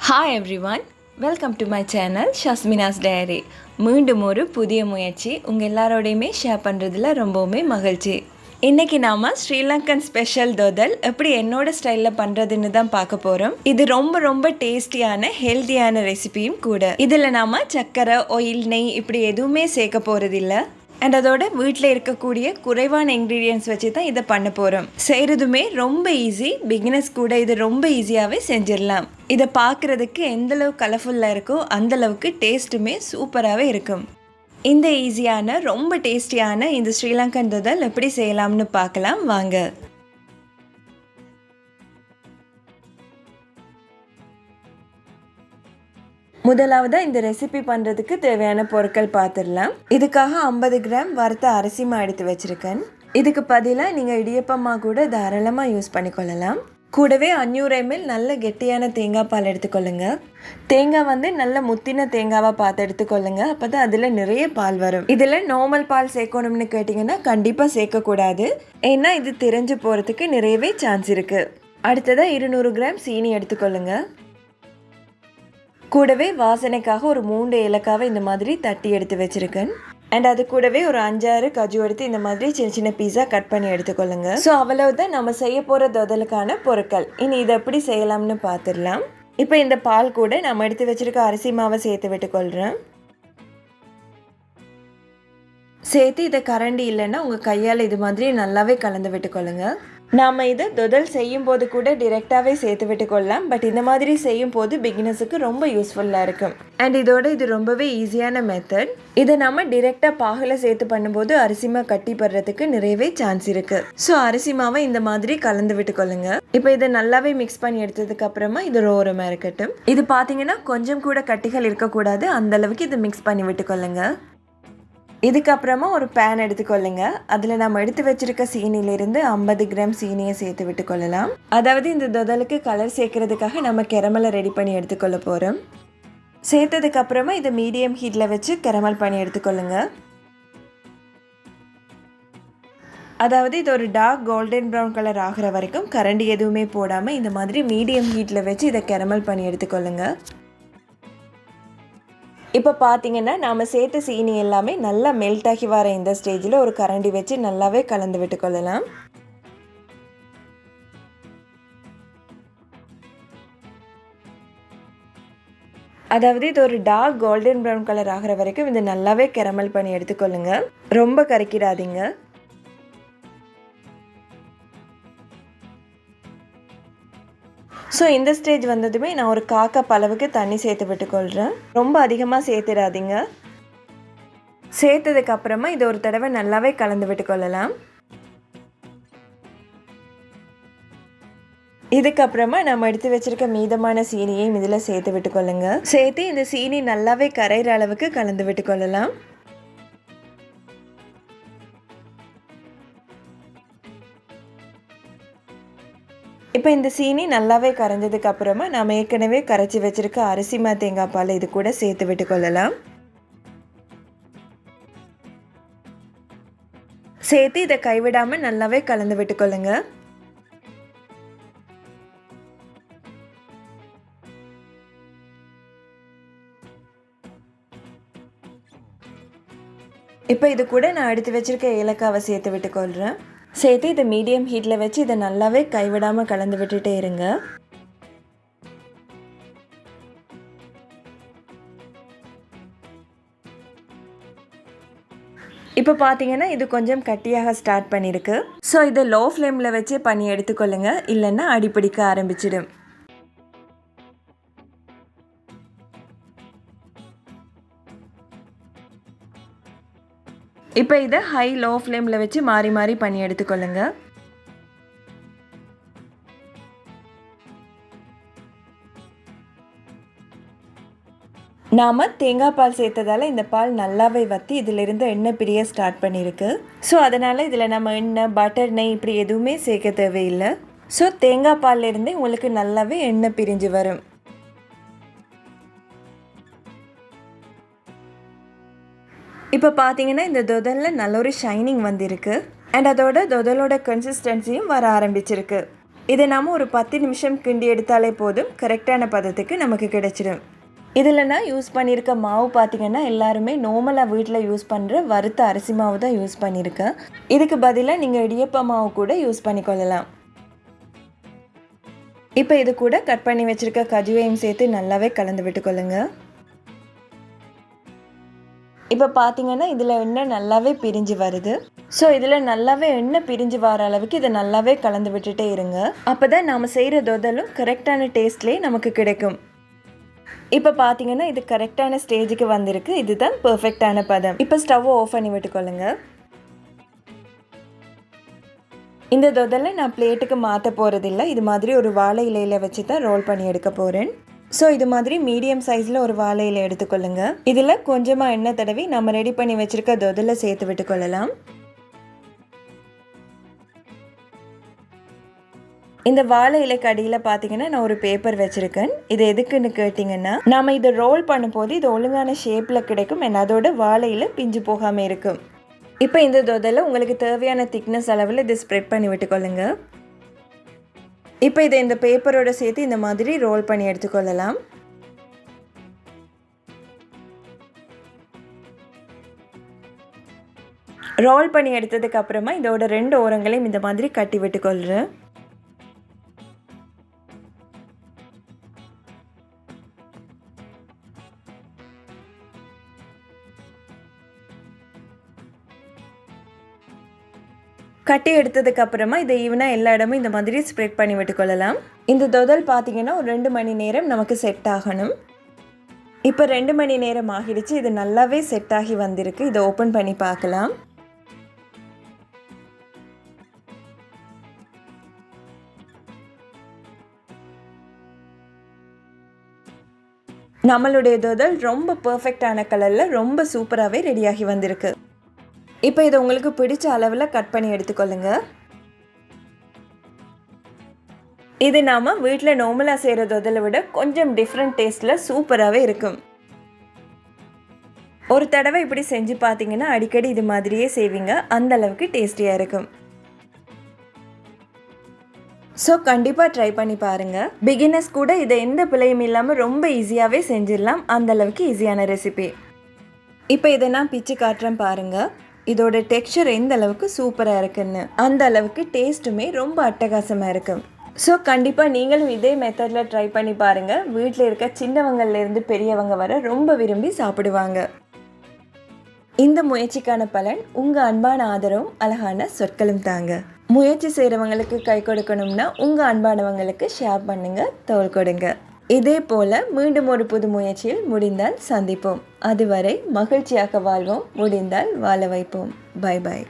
Hi everyone, welcome to my channel Shasmina's diary. மீண்டும் ஒரு புதிய முயற்சி உங்கள் எல்லாரோடையுமே ஷேர் பண்ணுறதுல ரொம்பவுமே மகிழ்ச்சி. இன்றைக்கி நாம் ஸ்ரீலங்கன் ஸ்பெஷல் தொதல் எப்படி என்னோட ஸ்டைலில் பண்ணுறதுன்னு தான் பார்க்க போகிறோம். இது ரொம்ப ரொம்ப டேஸ்டியான ஹெல்த்தியான ரெசிபியும் கூட. இதில் நாம் சர்க்கரை, ஆயில், நெய் இப்படி எதுவுமே சேர்க்க போகிறதில்ல. அண்ட் அதோட வீட்டில் இருக்கக்கூடிய குறைவான இன்க்ரீடியன்ஸ் வச்சு தான் இதை பண்ண போகிறோம். செய்கிறதுமே ரொம்ப ஈஸி. பிகினர்ஸ் கூட இது ரொம்ப ஈஸியாகவே செஞ்சிடலாம். இதை பார்க்குறதுக்கு எந்தளவு கலர்ஃபுல்லாக இருக்கோ அந்தளவுக்கு டேஸ்ட்டுமே சூப்பராகவே இருக்கும். இந்த ஈஸியான ரொம்ப டேஸ்டியான இந்த ஸ்ரீலங்கன் தொதல் எப்படி செய்யலாம்னு பார்க்கலாம் வாங்க. முதலாவதாக இந்த ரெசிபி பண்ணுறதுக்கு தேவையான பொருட்கள் பார்த்துடலாம். இதுக்காக 50 கிராம் வறுத்த அரிசி மா எடுத்து வச்சுருக்கேன். இதுக்கு பதிலாக நீங்கள் இடியப்பமாக கூட தாராளமாக யூஸ் பண்ணிக்கொள்ளலாம். கூடவே 500 ml நல்ல கெட்டியான தேங்காய் பால் எடுத்துக்கொள்ளுங்க. தேங்காய் நல்ல முத்தின தேங்காவாக பார்த்து எடுத்துக்கொள்ளுங்க. அப்போ தான் அதில் நிறைய பால் வரும். இதில் நார்மல் பால் சேர்க்கணும்னு கேட்டிங்கன்னா கண்டிப்பாக சேர்க்கக்கூடாது. ஏன்னா இது திரிஞ்சு போகிறதுக்கு நிறையவே சான்ஸ் இருக்குது. அடுத்ததாக 200 கிராம் சீனி எடுத்துக்கொள்ளுங்க. கூடவே வாசனைக்காக ஒரு 3 ஏலக்காவை இந்த மாதிரி தட்டி எடுத்து வச்சுருக்கேன். அண்ட் அது கூடவே ஒரு 5-6 கஜு எடுத்து இந்த மாதிரி சின்ன சின்ன பீஸா கட் பண்ணி எடுத்துக்கொள்ளுங்க. ஸோ அவ்வளவுதான் நம்ம செய்ய போகிற தொதலுக்கான பொருட்கள். இனி இதை எப்படி செய்யலாம்னு பார்த்துடலாம். இப்போ இந்த பால் கூட நம்ம எடுத்து வச்சுருக்க அரிசி மாவை சேர்த்து விட்டுக்கொள்கிறேன். சேர்த்து இதை கரண்டி இல்லைன்னா உங்கள் கையால் இது மாதிரி நல்லாவே கலந்து விட்டுக்கொள்ளுங்க. நாம் இதை தொதல் செய்யும் போது கூட டிரெக்டாகவே சேர்த்து விட்டுக்கொள்ளலாம். பட் இந்த மாதிரி செய்யும் போது பிகினர்ஸுக்கு ரொம்ப யூஸ்ஃபுல்லாக இருக்கும். அண்ட் இதோட இது ரொம்பவே ஈஸியான மெத்தட். இதை நம்ம டிரெக்டாக பாகில் சேர்த்து பண்ணும்போது அரிசிமா கட்டி படுறதுக்கு நிறையவே சான்ஸ் இருக்குது. ஸோ அரிசிமாவை இந்த மாதிரி கலந்து விட்டுக்கொள்ளுங்க. இப்போ இதை நல்லாவே மிக்ஸ் பண்ணி எடுத்ததுக்கு அப்புறமா இது ஓரமாக இருக்கட்டும். இது பார்த்தீங்கன்னா கொஞ்சம் கூட கட்டிகள் இருக்கக்கூடாது. அந்தளவுக்கு இதை மிக்ஸ் பண்ணி விட்டுக்கொள்ளுங்க. இதுக்கப்புறமா ஒரு பேன் எடுத்துக்கொள்ளுங்க. அதில் நம்ம எடுத்து வச்சிருக்க சீனிலிருந்து 50 கிராம் சீனியை சேர்த்து விட்டுக்கொள்ளலாம். அதாவது இந்த தொதலுக்கு கலர் சேர்க்கறதுக்காக நம்ம கெரமலை ரெடி பண்ணி எடுத்துக்கொள்ள போகிறோம். சேர்த்ததுக்கப்புறமா இதை மீடியம் ஹீட்டில் வச்சு கெரமல் பண்ணி எடுத்துக்கொள்ளுங்க. அதாவது இது ஒரு டார்க் கோல்டன் ப்ரௌன் கலர் ஆகிற வரைக்கும் கரண்டி எதுவுமே போடாமல் இந்த மாதிரி மீடியம் ஹீட்டில் வச்சு இதை கெரமல் பண்ணி எடுத்துக்கொள்ளுங்க. இப்போ பார்த்தீங்கன்னா நாம் சேர்த்த சீனி எல்லாமே நல்லா மெல்ட் ஆகி வர இந்த ஸ்டேஜில் ஒரு கரண்டி வச்சு நல்லாவே கலந்து விட்டுக்கொள்ளலாம். அதாவது இது ஒரு டார்க் கோல்டன் ப்ரௌன் கலர் ஆகிற வரைக்கும் இது நல்லாவே கெரமல் பண்ணி எடுத்துக்கொள்ளுங்க. ரொம்ப கரைக்கிடாதீங்க. ஸோ இந்த ஸ்டேஜ் வந்ததுமே நான் ஒரு 1/4 கப் அளவுக்கு தண்ணி சேர்த்து விட்டுக்கொள்கிறேன். ரொம்ப அதிகமாக சேர்த்துடாதீங்க. சேர்த்ததுக்கப்புறமா இதை ஒரு தடவை நல்லாவே கலந்து விட்டுக்கொள்ளலாம். இதுக்கப்புறமா நம்ம எடுத்து வச்சிருக்க மீதமான சீனியையும் இதில் சேர்த்து விட்டுக்கொள்ளுங்க. சேர்த்து இந்த சீனி நல்லாவே கரைகிற அளவுக்கு கலந்து விட்டுக்கொள்ளலாம். இப்போ இந்த சீனி நல்லாவே கரைஞ்சதுக்கு அப்புறமா நம்ம ஏற்கனவே கரைச்சி வச்சிருக்க அரிசிமா தேங்காய் பால் இது கூட சேர்த்து விட்டுக்கொள்ளலாம். சேர்த்து இதை கைவிடாமல் நல்லாவே கலந்து விட்டுக்கொள்ளுங்க. இப்போ இது கூட நான் எடுத்து வச்சிருக்க ஏலக்காவை சேர்த்து விட்டுக்கொள்கிறேன். சேர்த்து இதை மீடியம் ஹீட்டில் வச்சு இதை நல்லாவே கைவிடாமல் கலந்து விட்டுட்டே இருங்க. இப்போ பார்த்தீங்கன்னா இது கொஞ்சம் கட்டியாக ஸ்டார்ட் பண்ணியிருக்கு. ஸோ இதை லோ ஃப்ளேமில் வச்சு பண்ணி எடுத்துக்கொள்ளுங்க. இல்லைன்னா அடிப்பிடிக்க ஆரம்பிச்சிடும். இப்போ இதை ஹை லோ ஃப்ளேமில் வச்சு மாறி மாறி பண்ணி எடுத்துக்கொள்ளுங்க. நாம் தேங்காய் பால் சேர்த்ததால் இந்த பால் நல்லாவே வற்றி இதிலிருந்து எண்ணெய் பிரிய ஸ்டார்ட் பண்ணியிருக்கு. ஸோ அதனால் இதில் நம்ம எண்ணெய், பட்டர், நெய் இப்படி எதுவுமே சேர்க்க தேவையில்லை. ஸோ தேங்காய் பால்லேருந்தே உங்களுக்கு நல்லாவே எண்ணெய் பிரிஞ்சு வரும். இப்போ பார்த்தீங்கன்னா இந்த தொதலில் நல்ல ஒரு ஷைனிங் வந்திருக்கு. அண்ட் அதோட தொதலோட கன்சிஸ்டன்சியும் வர ஆரம்பிச்சிருக்கு. இதை நாம் ஒரு 10 நிமிஷம் கிண்டி எடுத்தாலே போதும், கரெக்டான பதத்துக்கு நமக்கு கிடைச்சிடும். இதில் நான் யூஸ் பண்ணியிருக்க மாவு பார்த்திங்கன்னா எல்லாருமே நார்மலாக வீட்டில் யூஸ் பண்ணுற வறுத்த அரிசி மாவு தான் யூஸ் பண்ணியிருக்கேன். இதுக்கு பதிலாக நீங்கள் இடியப்ப மாவு கூட யூஸ் பண்ணிக்கொள்ளலாம். இப்போ இது கூட கட் பண்ணி வச்சுருக்க கஜுவையும் சேர்த்து நல்லாவே கலந்து விட்டுக்கொள்ளுங்க. இப்போ பார்த்தீங்கன்னா இதில் எண்ணெய் நல்லாவே பிரிஞ்சு வருது. ஸோ இதில் நல்லாவே எண்ணெய் பிரிஞ்சு வர அளவுக்கு இதை நல்லாவே கலந்து விட்டுட்டே இருங்க. அப்போ தான் நாம் செய்கிற தொதலும் கரெக்டான டேஸ்ட்லேயே நமக்கு கிடைக்கும். இப்போ பார்த்தீங்கன்னா இது கரெக்டான ஸ்டேஜுக்கு வந்திருக்கு. இதுதான் பர்ஃபெக்டான பதம். இப்போ ஸ்டவ்வை ஆஃப் பண்ணி விட்டுக்கொள்ளுங்க. இந்த தொதலை நான் பிளேட்டுக்கு மாற்ற போகிறதில்ல. இது மாதிரி ஒரு வாழை இலையில் வச்சு தான் ரோல் பண்ணி எடுக்க போகிறேன். ஸோ இது மாதிரி மீடியம் சைஸில் ஒரு வாழை இலை எடுத்துக்கொள்ளுங்க. இதில் கொஞ்சமாக எண்ணெய் தடவி நம்ம ரெடி பண்ணி வச்சுருக்க தொதலை சேர்த்து விட்டுக்கொள்ளலாம். இந்த வாழை இலைக்கு அடியில் பார்த்தீங்கன்னா நான் ஒரு பேப்பர் வச்சுருக்கேன். இது எதுக்குன்னு கேட்டிங்கன்னா, நாம் இதை ரோல் பண்ணும்போது இது ஒழுங்கான ஷேப்பில் கிடைக்கும். and அதோட வாழை இலை பிஞ்சு போகாமல் இருக்கும். இப்போ இந்த தொதலை உங்களுக்கு தேவையான திக்னஸ் அளவில் இதை ஸ்ப்ரெட் பண்ணி விட்டுக்கொள்ளுங்க. இப்போ இதை இந்த பேப்பரோட சேர்த்து இந்த மாதிரி ரோல் பண்ணி எடுத்துக்கொள்ளலாம். ரோல் பண்ணி எடுத்ததுக்கு அப்புறமா இதோட 2 ஓரங்களையும் இந்த மாதிரி கட்டி விட்டுக்கொள்கிறேன். கட்டி எடுத்ததுக்கு அப்புறமா இதை ஈவனாக எல்லா இடமும் இந்த மாதிரி ஸ்ப்ரெட் பண்ணி விட்டுக்கொள்ளலாம். இந்த தொதல் பார்த்தீங்கன்னா ஒரு 2 மணி நேரம் நமக்கு செட் ஆகணும். இப்போ 2 மணி நேரம் ஆகிடுச்சு. இது நல்லாவே செட் ஆகி வந்திருக்கு. இதை ஓப்பன் பண்ணி பார்க்கலாம். நம்மளுடைய தொதல் ரொம்ப பர்ஃபெக்டான கலரில் ரொம்ப சூப்பராகவே ரெடியாகி வந்திருக்கு. இப்போ இதை உங்களுக்கு பிடிச்ச அளவில் கட் பண்ணி எடுத்துக்கொள்ளுங்க. இது நாம் வீட்டில் நார்மலாக செய்கிற தொதலை விட கொஞ்சம் டிஃப்ரெண்ட் டேஸ்ட்டில் சூப்பராகவே இருக்கும். ஒரு தடவை இப்படி செஞ்சு பார்த்தீங்கன்னா அடிக்கடி இது மாதிரியே செய்வீங்க. அந்த அளவுக்கு டேஸ்டியாக இருக்கும். ஸோ கண்டிப்பாக ட்ரை பண்ணி பாருங்கள். பிகினர்ஸ் கூட இதை எந்த பிழையும் இல்லாமல் ரொம்ப ஈஸியாகவே செஞ்சிடலாம். அந்தளவுக்கு ஈஸியான ரெசிபி. இப்போ இதை நான் பிச்சு காட்டுறேன் பாருங்கள். இதோட டெக்ஸ்சர் எந்த அளவுக்கு சூப்பராக இருக்குன்னு. அந்த அளவுக்கு டேஸ்ட்டுமே ரொம்ப அட்டகாசமாக இருக்கும். ஸோ கண்டிப்பாக நீங்களும் இதே மெத்தடில் ட்ரை பண்ணி பாருங்கள். வீட்டில் இருக்க சின்னவங்கள்லேருந்து பெரியவங்க வர ரொம்ப விரும்பி சாப்பிடுவாங்க. இந்த முயற்சிக்கான பலன் உங்கள் அன்பான ஆதரவும் அழகான சொற்களும் தாங்க. முயற்சி செய்கிறவங்களுக்கு கை கொடுக்கணும்னா உங்கள் அன்பானவங்களுக்கு ஷேர் பண்ணுங்கள், தோள் கொடுங்க. இதே போல் மீண்டும் ஒரு புது முயற்சியில் முடிந்தால் சந்திப்போம். அதுவரை மகிழ்ச்சியாக வாழ்வோம், முடிந்தால் வாழ வைப்போம். Bye bye.